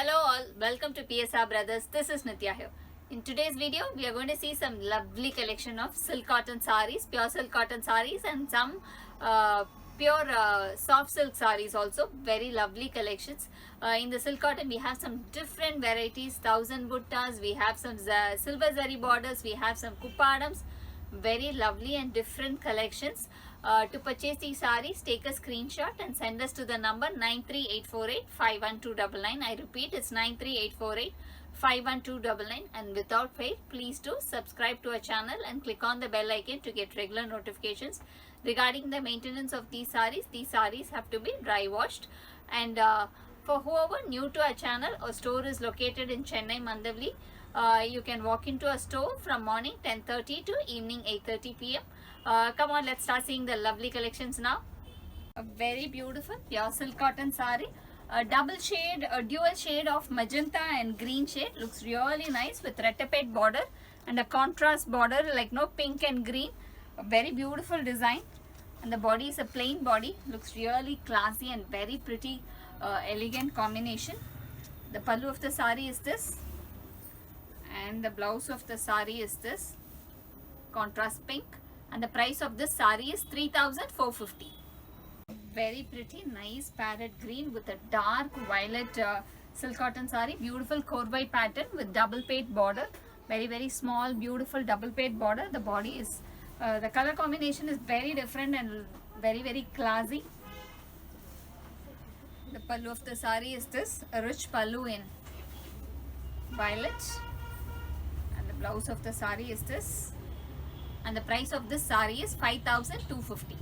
Hello all, welcome to PSR Brothers. This is Nitya here. In today's video, we are going to see some lovely collection of silk cotton sarees, pure silk cotton sarees, and some pure soft silk sarees also. Very lovely collections. In the silk cotton, we have some different varieties, thousand buttas, we have some silver zari borders, we have some kupadams. Very lovely and different collections. To purchase these sarees, take a screenshot and send us to the number 938485129. I repeat, it's 938485129. And without fail, please do subscribe to our channel and click on the bell icon to get regular notifications regarding the maintenance of these sarees. These sarees have to be dry washed. And for whoever new to our channel, our store is located in Chennai, Mandavli. You can walk into a store from morning 10:30 to evening 8:30 p.m. Come on, let's start seeing the lovely collections now. A very beautiful pure silk cotton saree. A double shade, a dual shade of magenta and green shade. Looks really nice with retapete border and a contrast border like pink and green. A very beautiful design. And the body is a plain body. Looks really classy and very pretty, elegant combination. The pallu of the saree is this. And the blouse of the saree is this. Contrast pink. And the price of this saree is 3,450. Very pretty, nice parrot green with a dark violet silk cotton saree. Beautiful korbai pattern with double pate border. Very, very small, beautiful double pate border. The body is, the color combination is very different and very, very classy. The pallu of the saree is this, a rich pallu in violet. And the blouse of the saree is this. And the price of this saree is 5,250.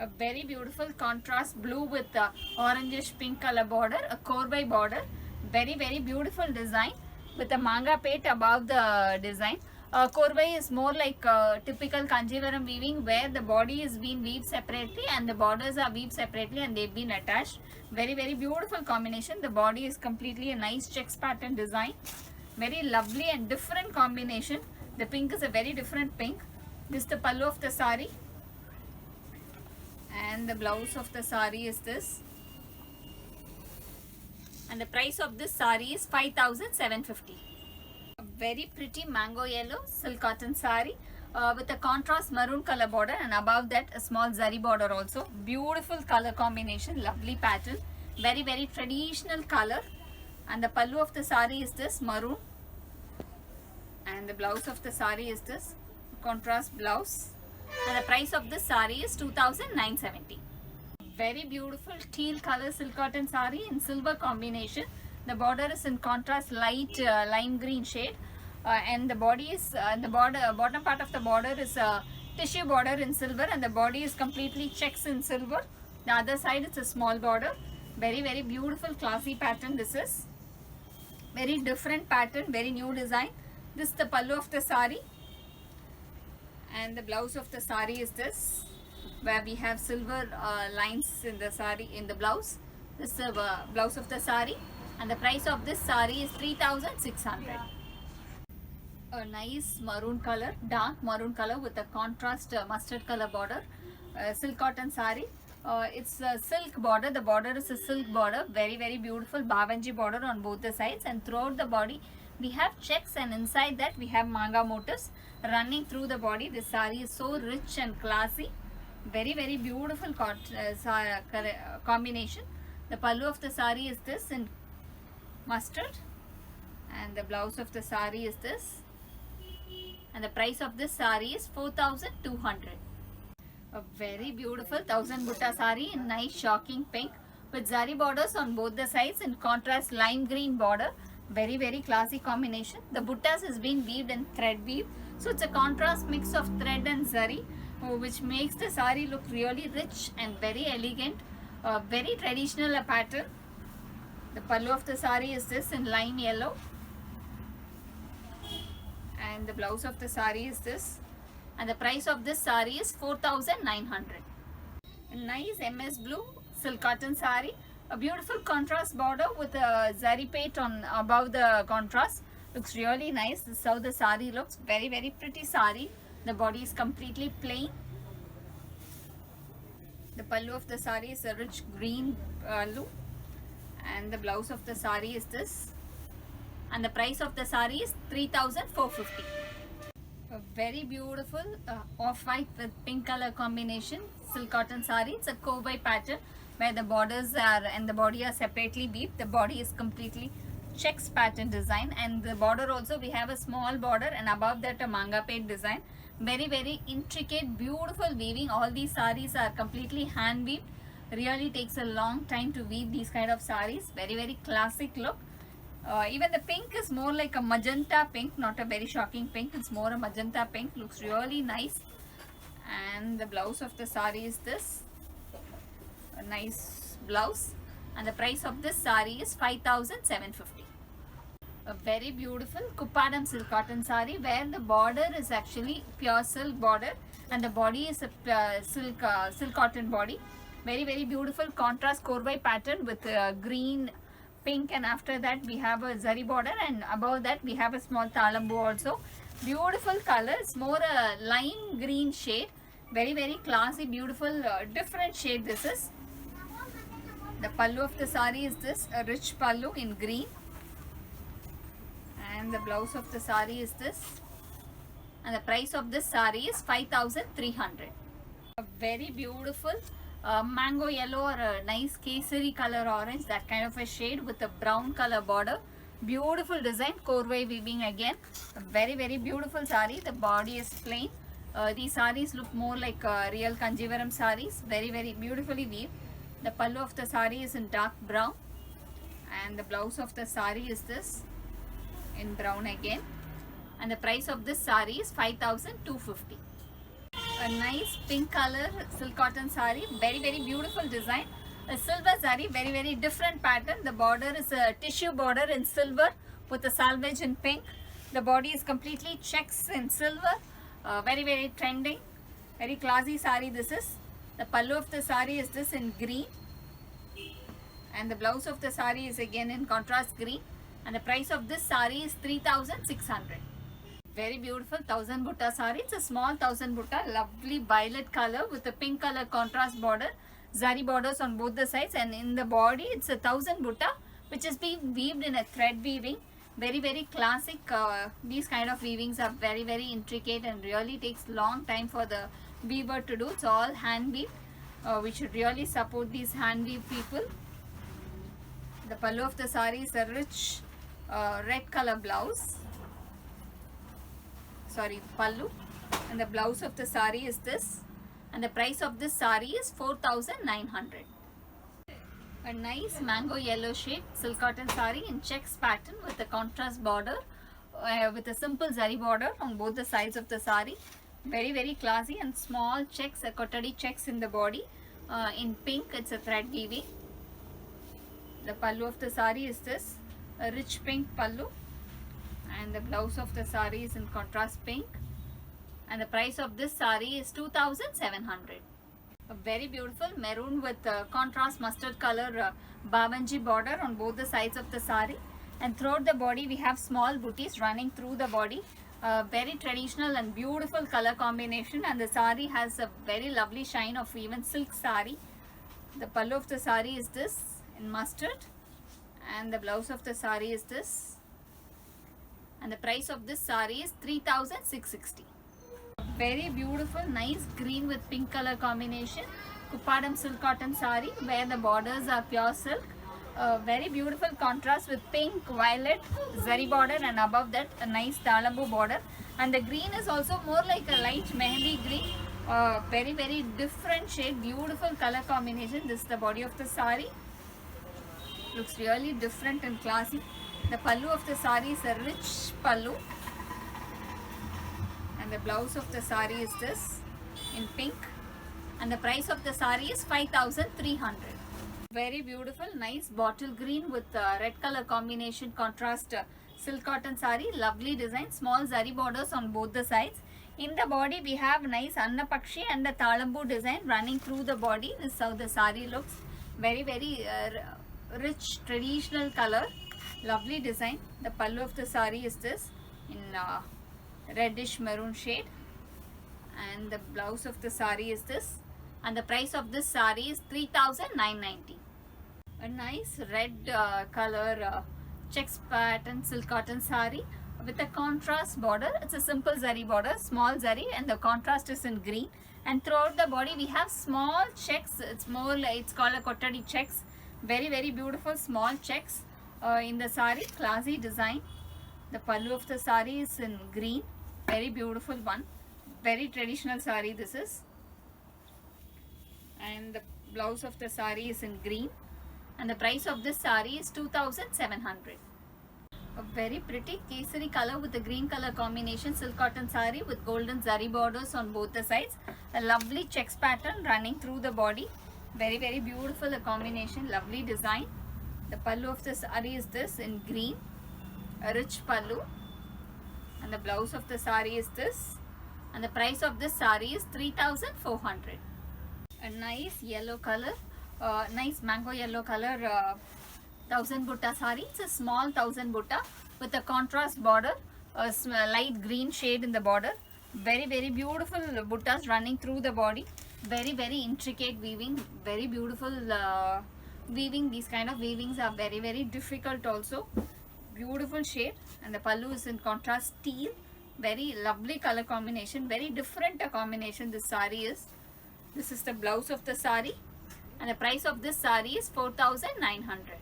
A very beautiful contrast blue with the orangish pink color border, a korbai border. Very, very beautiful design with a manga pate above the design. Korbai is more like typical Kanjivaram weaving where the body is being weaved separately and the borders are weaved separately and they've been attached. Very, very beautiful combination. The body is completely a nice checks pattern design. Very lovely and different combination. The pink is a very different pink. This is the pallu of the saree. And the blouse of the saree is this. And the price of this saree is 5,750. A very pretty mango yellow silk cotton saree with a contrast maroon color border and above that a small zari border also. Beautiful color combination, lovely pattern. Very, very traditional color. And the pallu of the saree is this, maroon. And the blouse of the saree is this, contrast blouse. And the price of this saree is 2,970. Very beautiful teal color silk cotton saree in silver combination. The border is in contrast light lime green shade. And the body is, the bottom part of the border is a tissue border in silver and the body is completely checks in silver. The other side is a small border. Very, very beautiful classy pattern this is. Very different pattern, very new design. This is the pallu of the saree. And the blouse of the saree is this, where we have silver lines in the saree, in the blouse. This is the blouse of the saree. And the price of this saree is 3,600. A nice maroon color, dark maroon color with a contrast mustard color border. Silk cotton saree. It's a silk border. The border is a silk border. Very, very beautiful Bavanji border on both the sides. And throughout the body, we have checks and inside that we have manga motifs running through the body. This saree is so rich and classy. Very, very beautiful combination. The pallu of the saree is this in mustard. And the blouse of the saree is this. And the price of this saree is 4,200. A very beautiful 1000 butta saree in nice shocking pink with zari borders on both the sides in contrast lime green border. Very, very classy combination. The buttas is being weaved in thread weave. So it's a contrast mix of thread and zari which makes the saree look really rich and very elegant. Very traditional pattern. The pallu of the saree is this in lime yellow. And the blouse of the saree is this. And the price of this saree is 4,900. A nice MS blue silk cotton saree. A beautiful contrast border with a zari pate on above the contrast. Looks really nice. This is how the saree looks. Very, very pretty saree. The body is completely plain. The pallu of the saree is a rich green pallu. And the blouse of the saree is this, and the price of the saree is 3,450. A very beautiful off-white with pink color combination silk cotton saree. It's a kovai pattern where the borders are and the body are separately weaved. The body is completely checks pattern design, and the border also we have a small border, and above that a manga paid design. Very intricate, beautiful weaving. All these sarees are completely hand weaved. Really takes a long time to weave these kind of sarees. Very classic look. Even the pink is more like a magenta pink, not a very shocking pink. It's more a magenta pink. Looks really nice. And the blouse of the saree is this. A nice blouse. And the price of this saree is 5,750. A very beautiful Kuppadam silk cotton saree where the border is actually pure silk border and the body is a silk cotton body. Very beautiful contrast korvai pattern with green, pink, and after that we have a zari border, and above that we have a small talambu also. Beautiful color. It's more a lime green shade. Very classy, beautiful, different shade this is. The pallu of the saree is this, a rich pallu in green. And the blouse of the saree is this. And the price of this saree is 5,300. A very beautiful mango yellow or a nice kesari color orange, that kind of a shade with a brown color border. Beautiful design, korvai weaving again. A very beautiful saree. The body is plain. These sarees look more like real Kanjivaram sarees. Very beautifully weaved. The pallu of the saree is in dark brown, and the blouse of the saree is this in brown again. And the price of this saree is 5,250. A nice pink color silk cotton saree. Very beautiful design. A silver saree, very different pattern. The border is a tissue border in silver with a salvage in pink. The body is completely checks in silver. Very trending. Very classy saree this is. The pallu of the saree is this in green. And the blouse of the saree is again in contrast green. And the price of this saree is 3,600. Very beautiful 1000 butta saree. It's a small 1000 butta, lovely violet color with a pink color contrast border, zari borders on both the sides, and in the body it's a 1000 butta which is being weaved in a thread weaving. Very classic. These kind of weavings are very intricate and really takes long time for the weaver to do. It's all hand weave. We should really support these hand weave people. The pallu of the saree is a rich red color blouse. Sorry, pallu. And the blouse of the saree is this. And the price of this saree is 4,900. A nice mango yellow shade silk cotton saree in checks pattern with a contrast border with a simple zari border on both the sides of the saree. Very classy, and small checks, a kotadi checks in the body. In pink, it's a thread weaving. The pallu of the saree is this, a rich pink pallu. And the blouse of the saree is in contrast pink. And the price of this saree is 2,700. A very beautiful maroon with contrast mustard color babanji border on both the sides of the saree. And throughout the body we have small booties running through the body. Very traditional and beautiful color combination, and the saree has a very lovely shine of even silk saree. The pallu of the saree is this in mustard, and the blouse of the saree is this. And the price of this saree is 3,660. Very beautiful, nice green with pink color combination. Kuppadam silk cotton saree where the borders are pure silk. Very beautiful contrast with pink, violet, zari border, and above that a nice talambu border. And the green is also more like a light mehendi green. Very different shade, beautiful color combination. This is the body of the saree. Looks really different and classy. The pallu of the saree is a rich pallu. And the blouse of the saree is this in pink. And the price of the saree is 5,300. Very beautiful, nice bottle green with red color combination contrast silk cotton saree. Lovely design, small zari borders on both the sides. In the body we have nice Annapakshi and the Talambu design running through the body. This is how the saree looks. Very rich traditional color. Lovely design. The pallu of the saree is this in reddish maroon shade. And the blouse of the saree is this. And the price of this saree is 3,990. A nice red color checks pattern silk cotton sari with a contrast border. It's a simple zari border, small zari, and the contrast is in green. And throughout the body we have small checks. It's more like, it's called a kottadi checks. Very beautiful small checks in the sari. Classy design. The pallu of the sari is in green. Very beautiful one. Very traditional sari this is. And the blouse of the sari is in green. And the price of this sari is 2,700. A very pretty kesari color with a green color combination silk cotton sari with golden zari borders on both the sides. A lovely checks pattern running through the body. Very beautiful a combination. Lovely design. The pallu of the sari is this in green. A rich pallu. And the blouse of the sari is this. And the price of this sari is 3,400. A nice yellow color. Nice mango yellow color 1000 butta sari. It's a small 1000 butta with a contrast border, a light green shade in the border. Very beautiful buttas running through the body. Very intricate weaving. Very beautiful weaving. These kind of weavings are very difficult also. Beautiful shade. And the pallu is in contrast teal. Very lovely color combination. Very different combination this sari is. This is the blouse of the sari. And the price of this sari is 4,900.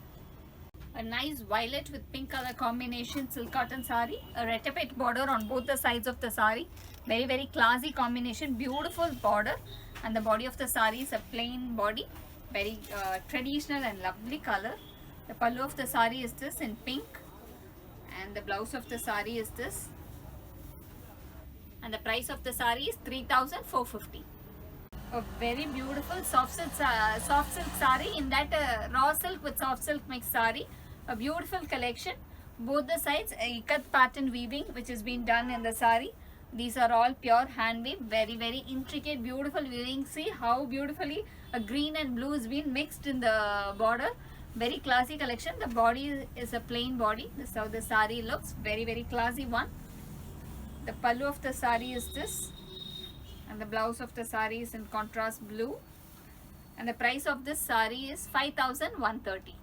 A nice violet with pink color combination silk cotton sari. A retapet border on both the sides of the sari. Very classy combination. Beautiful border. And the body of the sari is a plain body. Very traditional and lovely color. The pallu of the sari is this in pink. And the blouse of the sari is this. And the price of the sari is 3,450. A very beautiful soft silk sari. In that raw silk with soft silk mixed sari. A beautiful collection. Both the sides ikat pattern weaving which has been done in the sari. These are all pure hand weave. Very intricate beautiful weaving. See how beautifully a green and blue has been mixed in the border. Very classy collection. The body is a plain body. This is how the sari looks. Very classy one. The pallu of the sari is this. And the blouse of the sari is in contrast blue. And the price of this sari is 5,130.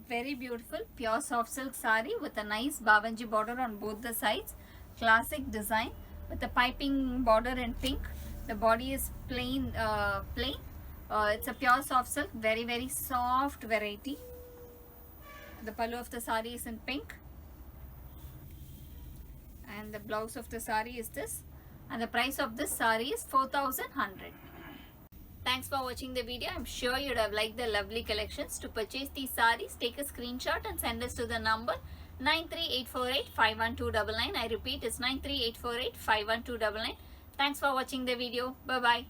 Very beautiful pure soft silk sari with a nice bawanji border on both the sides. Classic design with a piping border in pink. The body is plain. It's a pure soft silk. Very soft variety. The pallu of the sari is in pink. And the blouse of the sari is this. And the price of this sari is 4,100. Thanks for watching the video. I'm sure you'd have liked the lovely collections. To purchase these saris, take a screenshot and send us to the number 93848-51299. I repeat, it's 93848-51299. Thanks for watching the video. Bye-bye.